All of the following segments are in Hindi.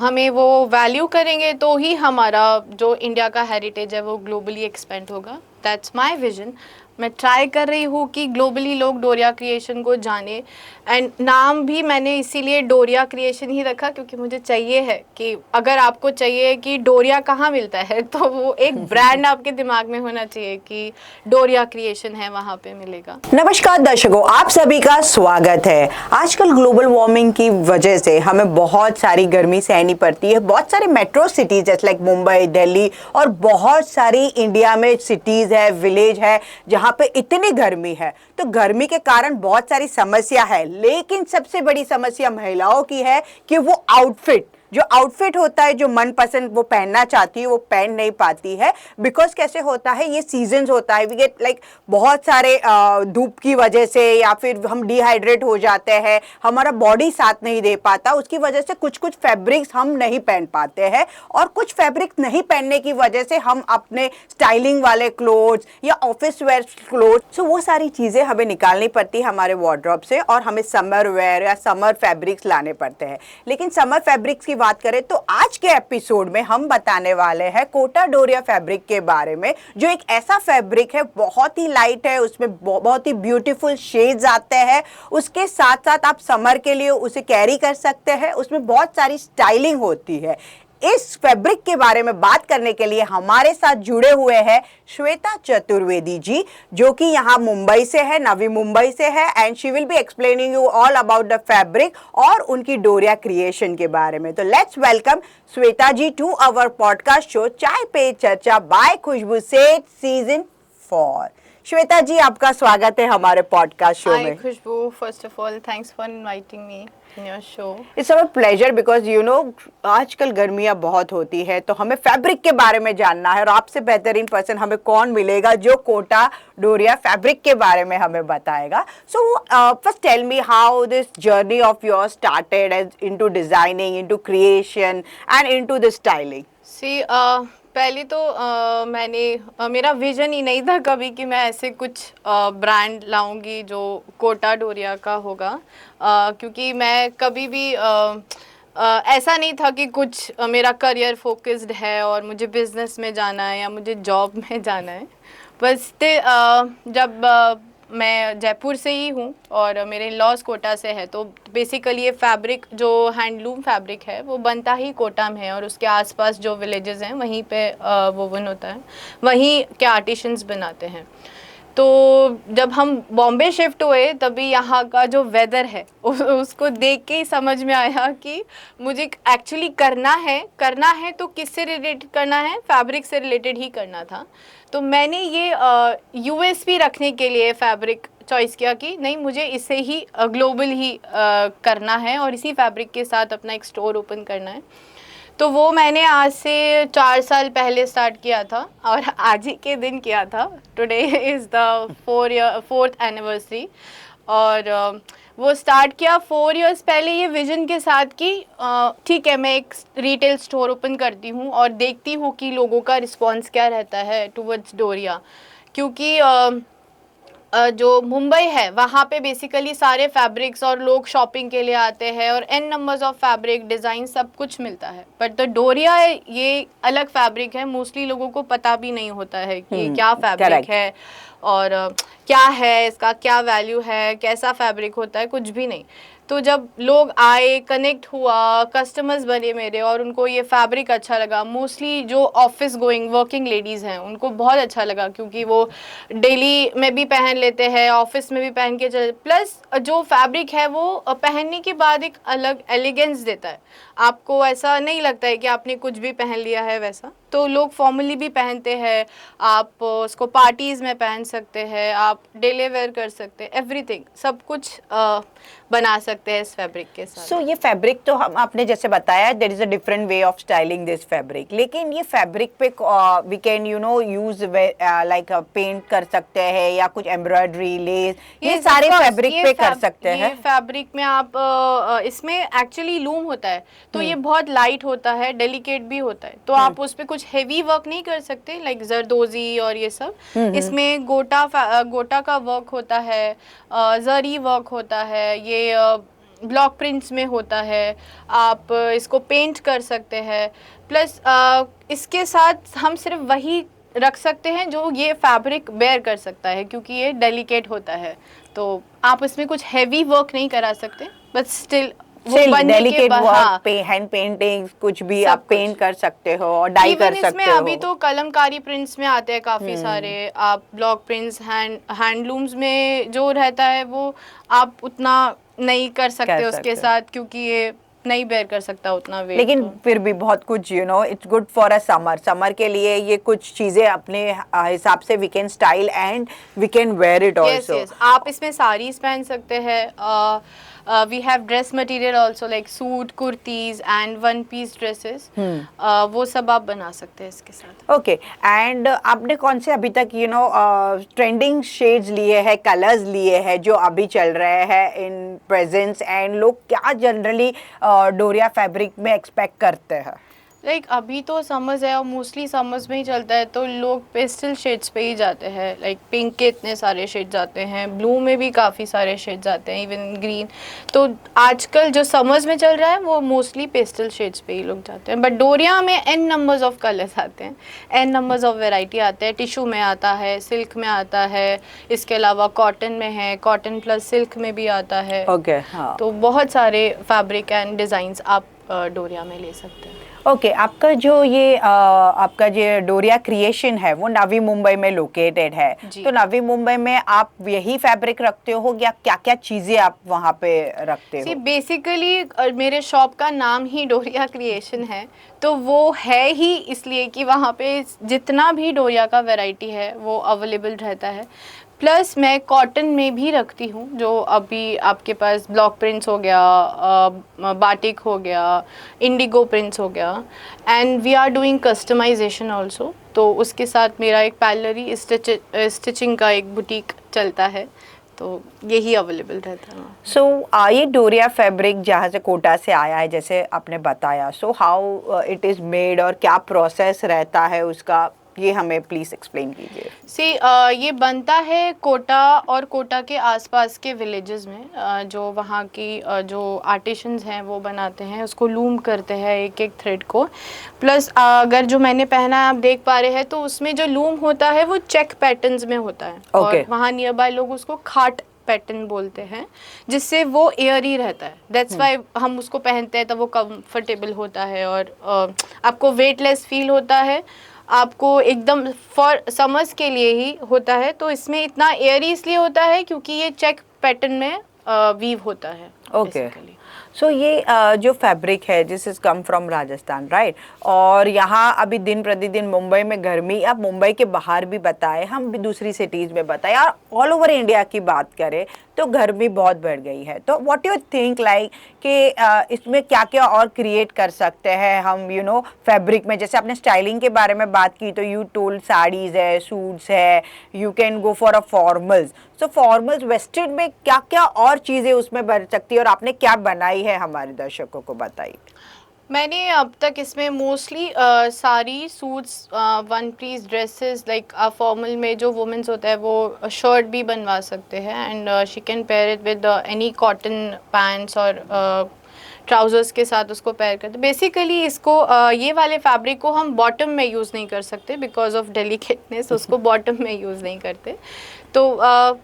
हमें वो वैल्यू करेंगे तो ही हमारा जो इंडिया का हेरिटेज है वो ग्लोबली एक्सपेंड होगा। That's my vision. मैं ट्राई कर रही हूँ कि ग्लोबली लोग डोरिया क्रिएशन को जाने। एंड नाम भी मैंने इसीलिए डोरिया क्रिएशन ही रखा क्योंकि मुझे चाहिए है कि अगर आपको चाहिए कि डोरिया कहाँ मिलता है तो वो एक ब्रांड आपके दिमाग में होना चाहिए कि डोरिया क्रिएशन है, वहाँ पे मिलेगा। नमस्कार दर्शकों, आप सभी का स्वागत है। आजकल ग्लोबल वार्मिंग की वजह से हमें बहुत सारी गर्मी सहनी पड़ती है। बहुत सारे मेट्रो सिटीज जैसे लाइक मुंबई, दिल्ली और बहुत सारी इंडिया में सिटीज है, विलेज है जहाँ पे इतनी गर्मी है। तो गर्मी के कारण बहुत सारी समस्या है, लेकिन सबसे बड़ी समस्या महिलाओं की है कि वो जो आउटफिट होता है, जो मनपसंद वो पहनना चाहती है वो पहन नहीं पाती है। बिकॉज कैसे होता है, ये सीजन्स होता है, वी गेट लाइक बहुत सारे धूप की वजह से या फिर हम डिहाइड्रेट हो जाते हैं, हमारा बॉडी साथ नहीं दे पाता, उसकी वजह से कुछ कुछ फैब्रिक्स हम नहीं पहन पाते हैं। और कुछ फैब्रिक्स नहीं पहनने की वजह से हम अपने स्टाइलिंग वाले क्लोथ्स या ऑफिस वेयर क्लोथ्स, सो वो सारी चीज़ें हमें निकालनी पड़ती है हमारे वार्डरोब से और हमें समर वेयर या समर फैब्रिक्स लाने पड़ते हैं। लेकिन समर फैब्रिक्स की बात करें तो आज के एपिसोड में हम बताने वाले हैं कोटा डोरिया फैब्रिक के बारे में, जो एक ऐसा फैब्रिक है, बहुत ही लाइट है, उसमें बहुत ही ब्यूटीफुल शेड्स आते हैं। उसके साथ साथ आप समर के लिए उसे कैरी कर सकते हैं, उसमें बहुत सारी स्टाइलिंग होती है। इस फैब्रिक के बारे में बात करने के लिए हमारे साथ जुड़े हुए हैं श्वेता चतुर्वेदी जी, जो कि यहाँ मुंबई से है, नवी मुंबई से है। And she will be explaining you all about the fabric और उनकी डोरिया क्रिएशन के बारे में। तो let's welcome Shweta ji to our podcast show Chai Pe चर्चा बाय खुशबू सेठ सीजन 4। श्वेता जी, आपका स्वागत है हमारे पॉडकास्ट शो में। Khushboo, first of all thanks for inviting me in your show. It's our pleasure because you know आजकल गर्मियाँ बहुत होती है, तो हमें फैब्रिक के बारे में जानना है और आपसे बेहतरीन पर्सन हमें कौन मिलेगा जो कोटा डोरिया फैब्रिक के बारे में हमें बताएगा। So first tell me how this journey of your started as into designing, into creation and into the styling. See पहले तो मेरा विजन ही नहीं था कभी कि मैं ऐसे कुछ ब्रांड लाऊंगी जो कोटा डोरिया का होगा, क्योंकि मैं कभी भी ऐसा नहीं था कि कुछ मेरा करियर फोकस्ड है और मुझे बिजनेस में जाना है या मुझे जॉब में जाना है। बस जब मैं जयपुर से ही हूँ और मेरे लॉज कोटा से है, तो बेसिकली ये फैब्रिक जो हैंडलूम फैब्रिक है वो बनता ही कोटा में है और उसके आसपास जो विलेजेस हैं वहीं पे वोवन होता है, वहीं के आर्टिशंस बनाते हैं। तो जब हम बॉम्बे शिफ्ट हुए तभी यहाँ का जो वेदर है उसको देख के ही समझ में आया कि मुझे एक्चुअली करना है तो किससे रिलेटेड करना है, फैब्रिक से रिलेटेड ही करना था। तो मैंने ये यूएसपी रखने के लिए फैब्रिक चॉइस किया कि नहीं, मुझे इसे ही ग्लोबल ही करना है और इसी फैब्रिक के साथ अपना एक स्टोर ओपन करना है। तो वो मैंने आज से 4 साल पहले स्टार्ट किया था और आज ही के दिन किया था। Today is the 4th anniversary और वो स्टार्ट किया 4 इयर्स पहले ये विजन के साथ कि ठीक है, मैं एक रिटेल स्टोर ओपन करती हूँ और देखती हूँ कि लोगों का रिस्पॉन्स क्या रहता है टुवर्ड्स डोरिया। क्योंकि जो मुंबई है वहाँ पे बेसिकली सारे फैब्रिक्स और लोग शॉपिंग के लिए आते हैं और n numbers of fabric design सब कुछ मिलता है, बट द डोरिया ये अलग फैब्रिक है। मोस्टली लोगों को पता भी नहीं होता है कि क्या फैब्रिक है और क्या है, इसका क्या वैल्यू है, कैसा फैब्रिक होता है, कुछ भी नहीं। तो जब लोग आए, कनेक्ट हुआ, कस्टमर्स बने मेरे और उनको ये फैब्रिक अच्छा लगा। मोस्टली जो ऑफिस गोइंग वर्किंग लेडीज़ हैं उनको बहुत अच्छा लगा क्योंकि वो डेली में भी पहन लेते हैं, ऑफिस में भी पहन के चल, प्लस जो फैब्रिक है वो पहनने के बाद एक अलग एलिगेंस देता है। आपको ऐसा नहीं लगता है कि आपने कुछ भी पहन लिया है वैसा। तो लोग फॉर्मली भी पहनते हैं, आप उसको पार्टीज़ में पहन सकते हैं, आप डेली वेयर कर सकते हैं, एवरीथिंग सब कुछ बना सकते हैं इस फैब्रिक के साथ। सो ये फैब्रिक तो हम आपने जैसे बताया there is a different way of styling this fabric, लेकिन ये फैब्रिक पे we can you know use like paint कर सकते हैं या कुछ एम्ब्रॉयडरी, लेस, ये सारे फैब्रिक पे कर सकते हैं। फैब्रिक में आप इसमें एक्चुअली लूम होता है तो ये बहुत लाइट होता है, डेलिकेट भी होता है, तो आप उस पर कुछ हेवी वर्क नहीं कर सकते लाइक जरदोजी और ये सब। इसमें गोटा का वर्क होता है, जरी वर्क होता है, ये ब्लॉक प्रिंट्स में होता है, आप इसको पेंट कर सकते हैं। प्लस इसके साथ हम सिर्फ वही रख सकते हैं जो ये फैब्रिक बेयर कर सकता है, क्योंकि ये डेलिकेट होता है, तो आप इसमें कुछ हैवी वर्क नहीं करा सकते, बट स्टिल वो बनने के डेलिकेट बाद, वर्क, हाँ, हैंड पेंटिंग कुछ भी सब आप पेंट कुछ। कर सकते हो और डाई कर इवन सकते इसमें हो। अभी तो कलमकारी प्रिंट्स में आते हैं काफ़ी सारे, आप ब्लॉक प्रिंट्स, हैंडलूम्स में जो रहता है वो आप उतना नहीं कर सकते उसके सकते हो। साथ, क्योंकि ये नहीं बेयर कर सकता उतना वेट। लेकिन तो फिर भी बहुत कुछ it's good for a summer के लिए ये कुछ चीजें अपने हिसाब से we can style and we can wear it yes also. Yes, आप इसमें साड़ीज पहन सकते हैं। We have dress material also, like suit, kurtis and one piece dresses, वो सब आप बना सकते हैं इसके साथ। ओके, एंड आपने कौन से अभी तक ट्रेंडिंग शेड्स लिए हैं, कलर्स लिए हैं जो अभी चल रहे हैं इन प्रेजेंस, एंड लोग क्या जनरली डोरिया फैब्रिक में एक्सपेक्ट करते हैं? लाइक अभी तो समर्स है और मोस्टली समर्स में ही चलता है, तो लोग पेस्टल शेड्स पे ही जाते हैं। लाइक पिंक के इतने सारे शेड्स आते हैं, ब्लू में भी काफ़ी सारे शेड्स आते हैं, इवन ग्रीन। तो आजकल जो समर्स में चल रहा है वो मोस्टली पेस्टल शेड्स पे ही लोग जाते हैं। बट डोरिया में एन नंबर्स ऑफ कलर्स आते हैं, एन नंबर्स ऑफ वेराइटी आते हैं। टिशू में आता है, सिल्क में आता है, इसके अलावा कॉटन में है, कॉटन प्लस सिल्क में भी आता है। ओके, हाँ। तो बहुत सारे फैब्रिक एंड डिज़ाइंस आप डोरिया में ले सकते हैं। ओके, आपका जो ये आपका जो डोरिया क्रिएशन है वो नवी मुंबई में लोकेटेड है, जी। तो नवी मुंबई में आप यही फैब्रिक रखते हो या क्या क्या चीजें आप वहाँ पे रखते हो? बेसिकली मेरे शॉप का नाम ही डोरिया क्रिएशन है, तो वो है ही इसलिए कि वहाँ पे जितना भी डोरिया का वैरायटी है वो अवेलेबल रहता है। प्लस मैं कॉटन में भी रखती हूँ, जो अभी आपके पास ब्लॉक प्रिंट्स हो गया, बाटिक हो गया, इंडिगो प्रिंट्स हो गया, and we are doing customization also. तो उसके साथ मेरा एक पैलरी स्टिचिंग का एक बुटीक चलता है, तो यही अवेलेबल रहता है। सो ये डोरिया फैब्रिक जहाँ से कोटा से आया है जैसे आपने बताया, so how it is made और क्या प्रोसेस रहता है उसका, ये हमें प्लीज़ एक्सप्लेन कीजिए। ये बनता है कोटा और कोटा के आसपास के विलेजेस में, जो वहाँ की जो आर्टिशंस हैं वो बनाते हैं, उसको लूम करते हैं एक एक थ्रेड को। प्लस अगर जो मैंने पहना है आप देख पा रहे हैं, तो उसमें जो लूम होता है वो चेक पैटर्न्स में होता है। और वहाँ नियर बाय लोग उसको खाट पैटर्न बोलते हैं, जिससे वो एयरी रहता है। दैट्स वाई हम उसको पहनते हैं तो वो कंफर्टेबल होता है और आपको वेटलेस फील होता है, आपको एकदम फॉर समर्स के लिए ही होता है। तो इसमें इतना एयरी इसलिए होता है क्योंकि ये चेक पैटर्न में वीव होता है। ओके, सो ये जो फैब्रिक है this is come from Rajasthan, right? और यहाँ अभी दिन प्रतिदिन मुंबई में गर्मी, आप मुंबई के बाहर भी बताए, हम भी दूसरी सिटीज़ में बताए, और ऑल ओवर इंडिया की बात करें तो गर्मी बहुत बढ़ गई है। तो व्हाट यू थिंक लाइक कि इसमें क्या क्या और क्रिएट कर सकते हैं हम फैब्रिक में? जैसे आपने स्टाइलिंग के बारे में बात की, तो यू टोल्ड साड़ीज़ है, सूट्स है, you can go for a formals. So formals western में क्या क्या और चीज़ें उसमें बढ़ सकती है और आपने क्या बनाई है हमारे दर्शकों को बताइए। मैंने अब तक इसमें मोस्टली सारी suits, one piece dresses, like formal में जो वुमेन्स होता है वो शर्ट भी बनवा सकते हैं, and she can pair it with any cotton pants और ट्राउजर्स के साथ उसको पेयर करते। बेसिकली इसको ये वाले फैब्रिक को हम बॉटम में यूज़ नहीं कर सकते बिकॉज ऑफ डेलिकेटनेस, उसको बॉटम में यूज़ नहीं करते। तो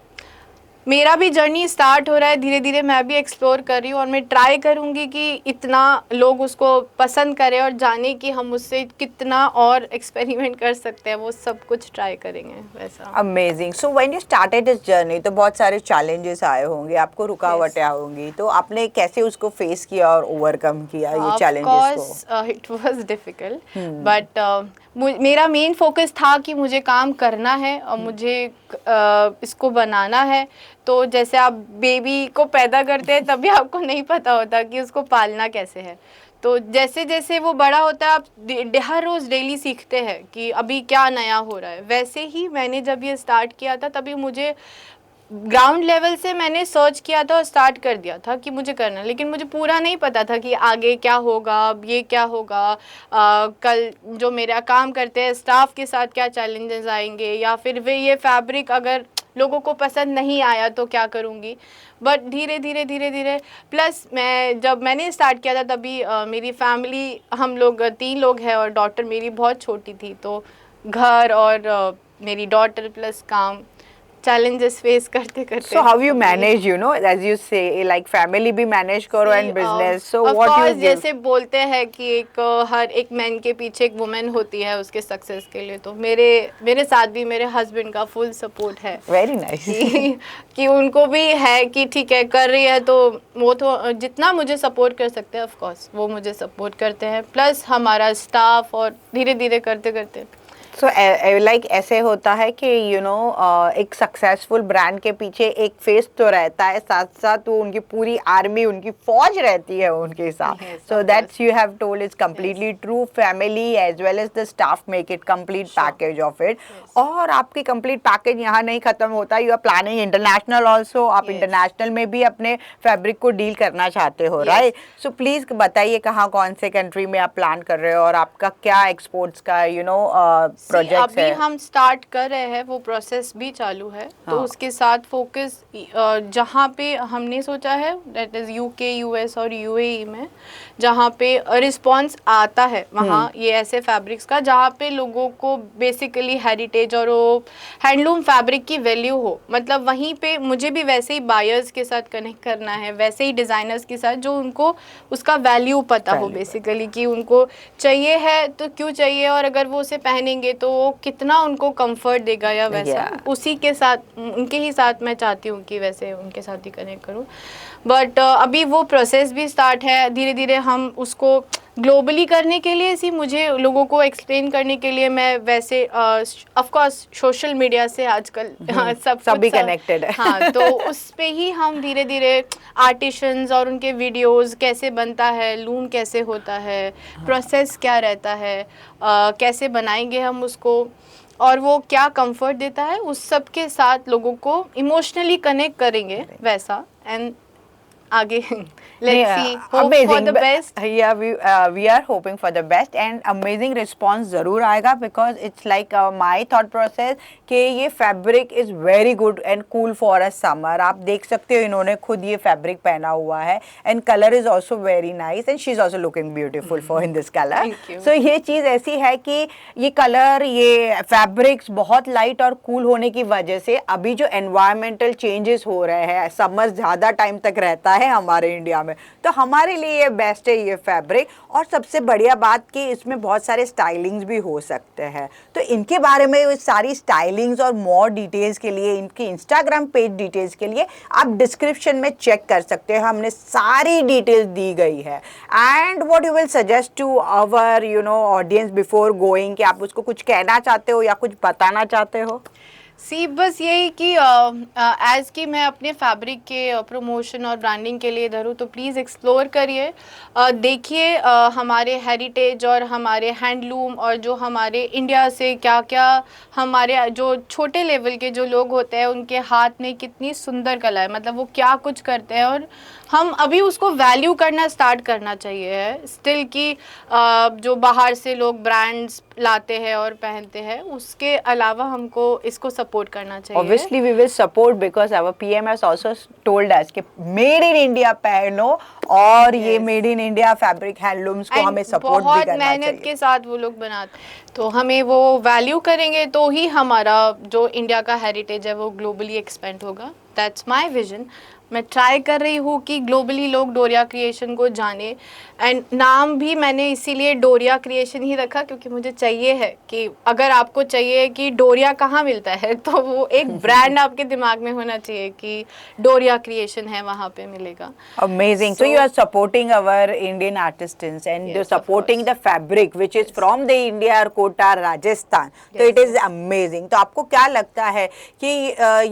मेरा भी जर्नी स्टार्ट हो रहा है धीरे धीरे, मैं भी एक्सप्लोर कर रही हूँ और मैं ट्राई करूँगी कि इतना लोग उसको पसंद करें और जाने कि हम उससे कितना और एक्सपेरिमेंट कर सकते हैं, वो सब कुछ ट्राई करेंगे वैसा। Amazing. So when you started this journey तो बहुत सारे चैलेंजेस आए होंगे, आपको रुकावटें होंगी, तो आपने कैसे उसको फेस किया और ओवरकम किया ये चैलेंजेस को? इट वाज डिफिकल्ट, बट मेरा मेन फोकस था कि मुझे काम करना है और मुझे इसको बनाना है। तो जैसे आप बेबी को पैदा करते हैं तभी आपको नहीं पता होता कि उसको पालना कैसे है, तो जैसे जैसे वो बड़ा होता है आप हर रोज़ डेली सीखते हैं कि अभी क्या नया हो रहा है। वैसे ही मैंने जब ये स्टार्ट किया था तभी मुझे ग्राउंड लेवल से मैंने सर्च किया था और स्टार्ट कर दिया था कि मुझे करना, लेकिन मुझे पूरा नहीं पता था कि आगे क्या होगा, अब ये क्या होगा, कल जो मेरा काम करते हैं स्टाफ के साथ क्या चैलेंजेस आएंगे, या फिर वे ये फैब्रिक अगर लोगों को पसंद नहीं आया तो क्या करूँगी। बट धीरे धीरे धीरे धीरे प्लस जब मैंने स्टार्ट किया था तभी मेरी फैमिली, हम लोग 3 लोग हैं और डॉटर मेरी बहुत छोटी थी, तो घर और मेरी डॉटर प्लस काम, चैलेंजेस फेस करते करते। So how you manage, you know, as you say, like family भी manage करो and business. So of what you course, give? जैसे बोलते हैं कि हर एक मैन के पीछे एक वुमेन होती है उसके सक्सेस के लिए, तो मेरे साथ भी मेरे हस्बैंड का फुल सपोर्ट है। Very nice. कि उनको भी है कि ठीक है कर रही है, तो वो तो जितना मुझे सपोर्ट कर सकते हैं ऑफ कोर्स वो मुझे सपोर्ट करते हैं, प्लस हमारा स्टाफ, और धीरे धीरे करते करते। So like ऐसे होता है कि you know एक सक्सेसफुल ब्रांड के पीछे एक फेस तो रहता है, साथ साथ वो उनकी पूरी आर्मी, उनकी फौज रहती है उनके साथ। So that's you have told is completely true. Family as well as the staff make it complete package of it. और आपकी complete package यहाँ नहीं खत्म होता, you are planning international also. आप international में भी अपने फैब्रिक को डील करना चाहते हो, right? So please बताइए कहाँ कौन से कंट्री में आप प्लान कर रहे हो और आपका क्या एक्सपोर्ट्स का you know प्रोजेक्ट्स अभी हम स्टार्ट कर रहे हैं, वो प्रोसेस भी चालू है। तो उसके साथ फोकस जहाँ पे हमने सोचा है दैट इज यूके, यूएस और यूएई में, जहाँ पे रिस्पांस आता है वहाँ ये ऐसे फैब्रिक्स का जहाँ पे लोगों को बेसिकली हेरिटेज और वो हैंडलूम फैब्रिक की वैल्यू हो। मतलब वहीं पे मुझे भी वैसे ही बायर्स के साथ कनेक्ट करना है, वैसे ही डिज़ाइनर्स के साथ जो उनको उसका वैल्यू पता हो बेसिकली, कि उनको चाहिए है तो क्यों चाहिए, और अगर वो उसे पहनेंगे तो कितना उनको कंफर्ट देगा या वैसा। उसी के साथ उनके ही साथ मैं चाहती हूँ कि वैसे उनके साथ ही कनेक्ट करूँ। बट अभी वो प्रोसेस भी स्टार्ट है, धीरे धीरे हम उसको ग्लोबली करने के लिए सी मुझे लोगों को एक्सप्लेन करने के लिए मैं वैसे ऑफ कोर्स सोशल मीडिया से आजकल सभी कनेक्टेड है। हाँ, तो उस पे ही हम धीरे धीरे आर्टिशंस और उनके वीडियोस, कैसे बनता है लूम, कैसे होता है, प्रोसेस क्या रहता है, कैसे बनाएंगे हम उसको, और वो क्या कंफर्ट देता है, उस सब के साथ लोगों को इमोशनली कनेक्ट करेंगे वैसा। एंड आगे let's see, hope for the best. Yeah, we are hoping for the best and amazing response जरूर आएगा, because it's like my thought process कि ये fabric is very good and cool for a summer. आप देख सकते हो इन्होंने खुद ये fabric पहना हुआ है and color is also very nice and she's also looking beautiful for in this color. Thank you. So ये चीज़ ऐसी है कि ये कलर, ये फैब्रिक्स बहुत लाइट और कूल होने की वजह से अभी जो एनवायरमेंटल चेंजेस हो रहे हैं, समर ज़्यादा टाइम तक रहता है हमारे इंडिया में, तो हमारे लिए ये बेस्ट है ये फैब्रिक। और सबसे बढ़िया बात कि इसमें बहुत सारे स्टाइलिंग्स भी हो सकते हैं। तो इनके बारे में सारी स्टाइलिंग्स और मोर डिटेल्स के लिए, इनकी इंस्टाग्राम पेज डिटेल्स के लिए आप डिस्क्रिप्शन में चेक कर सकते हो, हमने सारी डिटेल्स दी गई है। And what you will suggest to our you know audience before going, कि आप उसको कुछ कहना चाहते हो या कुछ बताना चाहते हो? सी बस यही कि एज कि मैं अपने फैब्रिक के प्रमोशन और ब्रांडिंग के लिए इधर हूँ, तो प्लीज़ एक्सप्लोर करिए, देखिए हमारे हेरिटेज और हमारे हैंडलूम, और जो हमारे इंडिया से क्या क्या, हमारे जो छोटे लेवल के जो लोग होते हैं उनके हाथ में कितनी सुंदर कला है, मतलब वो क्या कुछ करते हैं, और हम अभी उसको वैल्यू करना स्टार्ट करना चाहिए है स्टिल, कि जो बाहर से लोग ब्रांड्स लाते हैं और पहनते हैं, उसके अलावा हमको इसको सपोर्ट करना चाहिए। Obviously we will support because our PM has also told us कि मेड इन इंडिया पहनो, और ये made in India fabric handlooms को हमें सपोर्ट भी करना चाहिए। बहुत मेहनत के साथ वो लोग बनाते, तो हमें वो वैल्यू करेंगे तो ही हमारा जो इंडिया का हेरिटेज है वो ग्लोबली एक्सपेंड होगा। That's my vision. मैं ट्राई कर रही हूँ कि ग्लोबली लोग डोरिया क्रिएशन को जाने, एंड नाम भी मैंने इसीलिए डोरिया क्रिएशन ही रखा क्योंकि मुझे चाहिए है कि अगर आपको चाहिए कि डोरिया कहाँ मिलता है, तो वो एक ब्रांड आपके दिमाग में होना चाहिए कि डोरिया क्रिएशन है, वहाँ पे मिलेगा। Amazing. So you are supporting our Indian artisans and Yes, you're of supporting the fabric which is from the India or Kota, Rajasthan. So it is amazing. तो आपको क्या लगता है कि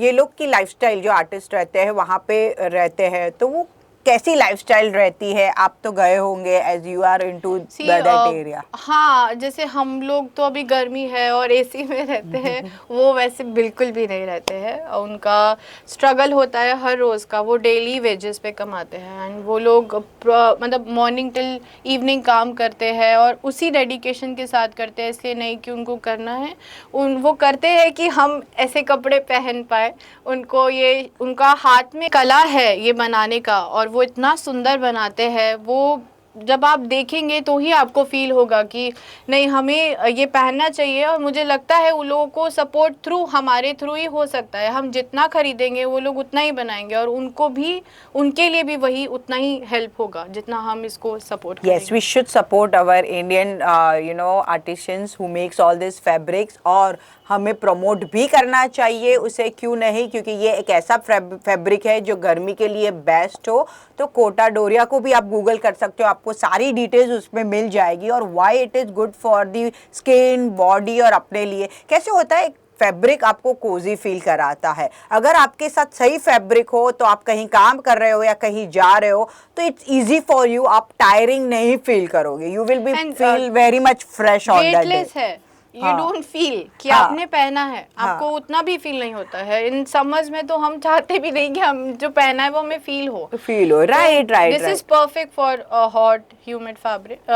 ये लोग की लाइफस्टाइल, जो आर्टिस्ट रहते हैं वहाँ पे रहते हैं, तो वो कैसी लाइफस्टाइल रहती है? आप तो गए होंगे as you are into see that area. हाँ, जैसे हम लोग तो अभी गर्मी है और एसी में रहते हैं, वो वैसे बिल्कुल भी नहीं रहते हैं। उनका स्ट्रगल होता है हर रोज़ का, वो डेली वेजेस पे कमाते हैं एंड वो लोग मतलब मॉर्निंग टिल इवनिंग काम करते हैं और उसी डेडिकेशन के साथ करते हैं। इसलिए नहीं कि उनको करना है, वो करते हैं कि हम ऐसे कपड़े पहन पाए। उनको ये, उनका हाथ में कला है ये बनाने का और वो इतना सुंदर बनाते हैं। वो जब आप देखेंगे तो ही आपको फील होगा कि नहीं, हमें ये पहनना चाहिए। और मुझे लगता है उन लोगों को सपोर्ट थ्रू, हमारे थ्रू ही हो सकता है। हम जितना खरीदेंगे वो लोग उतना ही बनाएंगे और उनको भी, उनके लिए भी वही उतना ही हेल्प होगा जितना हम इसको सपोर्ट करेंगे। Yes, we should support our Indian, artisans who makes all these fabrics, और हमें प्रमोट भी करना चाहिए उसे, क्यों नहीं, क्योंकि ये एक ऐसा फैब्रिक है जो गर्मी के लिए बेस्ट हो। तो कोटा डोरिया को भी आप गूगल कर सकते हो, आपको सारी डिटेल्स उसमें मिल जाएगी, और why it is good for the skin, body और अपने लिए। कैसे होता है, फैब्रिक आपको कोजी फील कराता है। अगर आपके साथ सही फैब्रिक हो तो आप कहीं काम कर रहे हो या कहीं जा रहे हो तो इट्स इजी फॉर यू, आप टायरिंग नहीं फील करोगे, you will be feel very much fresh on that day. Weightless है, यू डोंट फील कि हाँ, आपने पहना है, आपको उतना भी फील नहीं होता है। इन समर्स में तो हम चाहते भी नहीं कि हम जो पहना है वो हमें फील हो, right right. This is perfect for hot humid fabric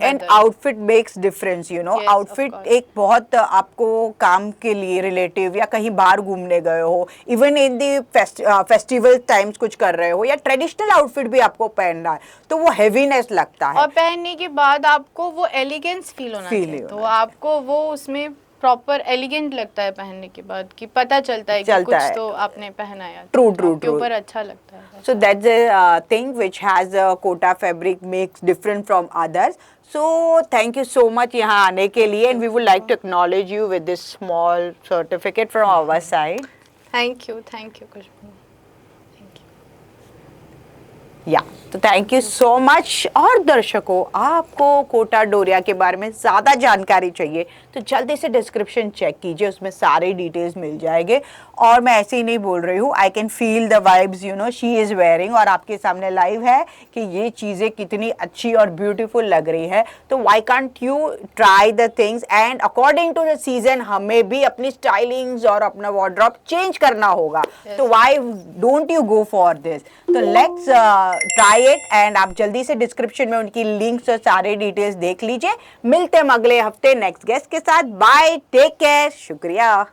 and outfit makes difference, you know. Yes, outfit of course. एक बहुत आपको काम के लिए रिलेटिव, या कहीं बाहर घूमने गए हो, even in the festival times कुछ कर रहे हो, या ट्रेडिशनल आउटफिट भी आपको पहनना है तो वो हेवीनेस लगता है, और पहनने के बाद आपको वो एलिगेंस फील होना Feel चाहिए। होना तो आपको वो उसमें प्रॉपर एलिगेंट लगता है पहनने के बाद, कि पता चलता है कि चलता कुछ है। तो आपने पहनाया, True, तो true, आपके true. ऊपर अच्छा लगता है। so that's a thing which has a Kota fabric makes different from others. So thank you so much यहाँ आने के लिए, and we would like to acknowledge you with this small certificate from our side. Thank you Khushboo, thank you. या तो थैंक यू सो मच। और दर्शकों, आपको कोटा डोरिया के बारे में ज़्यादा जानकारी चाहिए तो जल्दी से डिस्क्रिप्शन चेक कीजिए, उसमें सारे डिटेल्स मिल जाएंगे। और मैं ऐसे ही नहीं बोल रही हूँ, I can feel the vibes, you know, she is wearing, और आपके सामने लाइव है कि ये चीज़ें कितनी अच्छी और ब्यूटीफुल लग रही है। तो why can't you try the things, and according to the season हमें भी अपनी स्टाइलिंग्स और अपना वार्डरोब चेंज करना होगा। तो why don't you go for this? तो लेट्स ट्राई इट, एंड आप जल्दी से डिस्क्रिप्शन में उनकी लिंक्स और सारे डिटेल्स देख लीजिए। मिलते हैं अगले हफ्ते नेक्स्ट गेस्ट के साथ। बाय, टेक केयर, शुक्रिया।